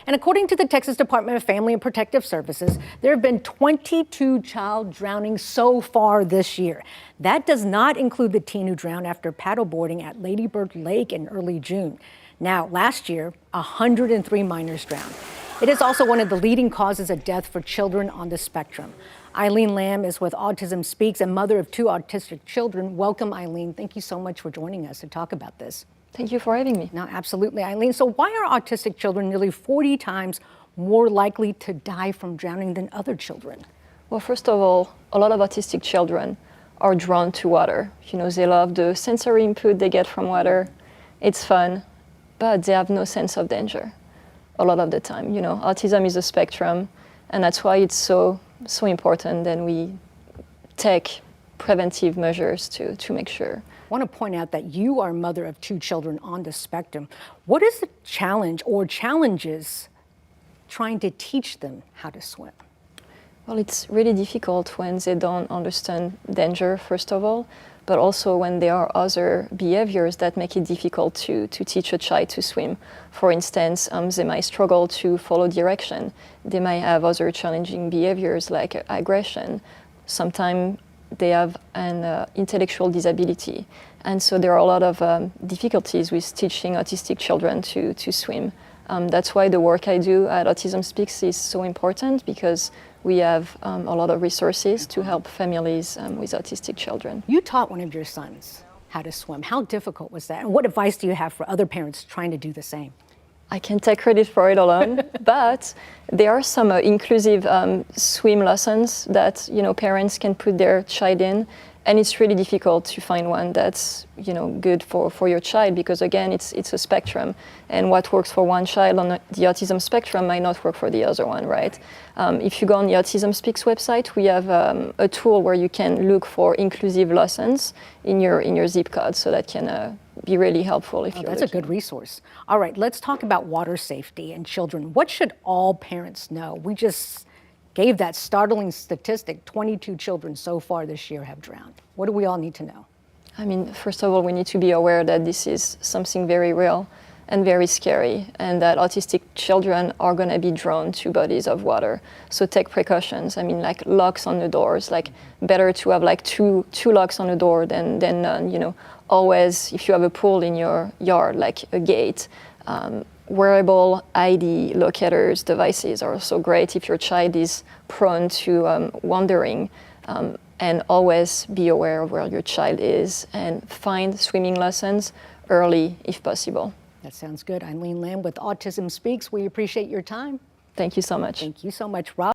And according to the Texas Department of Family and Protective Services, there have been 22 child drownings so far this year. That does not include the teen who drowned after paddleboarding at Lady Bird Lake in early June. Now, last year, 103 minors drowned. It is also one of the leading causes of death for children on the spectrum. Eileen Lamb is with Autism Speaks and mother of 2 autistic children. Welcome, Eileen. Thank you so much for joining us to talk about this. Thank you for having me. No, absolutely, Eileen. So why are autistic children nearly 40 times more likely to die from drowning than other children? Well, first of all, a lot of autistic children are drawn to water. You know, they love the sensory input they get from water. It's fun, but they have no sense of danger a lot of the time. You know, autism is a spectrum, and that's why it's so important that we take preventive measures to make sure. I want to point out that you are a mother of 2 children on the spectrum. What is the challenge or challenges trying to teach them how to swim? Well, it's really difficult when they don't understand danger, first of all, but also when there are other behaviors that make it difficult to teach a child to swim. For instance, they might struggle to follow direction. They might have other challenging behaviors like aggression. Sometimes they have an intellectual disability. And so there are a lot of difficulties with teaching autistic children to swim. That's why the work I do at Autism Speaks is so important, because we have a lot of resources to help families with autistic children. You taught one of your sons how to swim. How difficult was that? And what advice do you have for other parents trying to do the same? I can't take credit for it alone, but there are some inclusive swim lessons that, you know, parents can put their child in, and it's really difficult to find one that's, you know, good for your child, because again, it's a spectrum, and what works for one child on the autism spectrum might not work for the other one, right? If you go on the Autism Speaks website, we have a tool where you can look for inclusive lessons in your zip code, so that can be really helpful if you're That's a good resource. All right, let's talk about water safety and children. What should all parents know? We just gave that startling statistic, 22 children so far this year have drowned. What do we all need to know? I mean, first of all, we need to be aware that this is something very real and very scary, and that autistic children are going to be drawn to bodies of water. So take precautions. I mean, like locks on the doors, like better to have like two locks on the door than none, you know. Always, if you have a pool in your yard, like a gate, wearable ID locators devices are also great if your child is prone to wandering, and always be aware of where your child is and find swimming lessons early if possible. That sounds good. Eileen Lamb with Autism Speaks. We appreciate your time. Thank you so much. Thank you so much, Rob.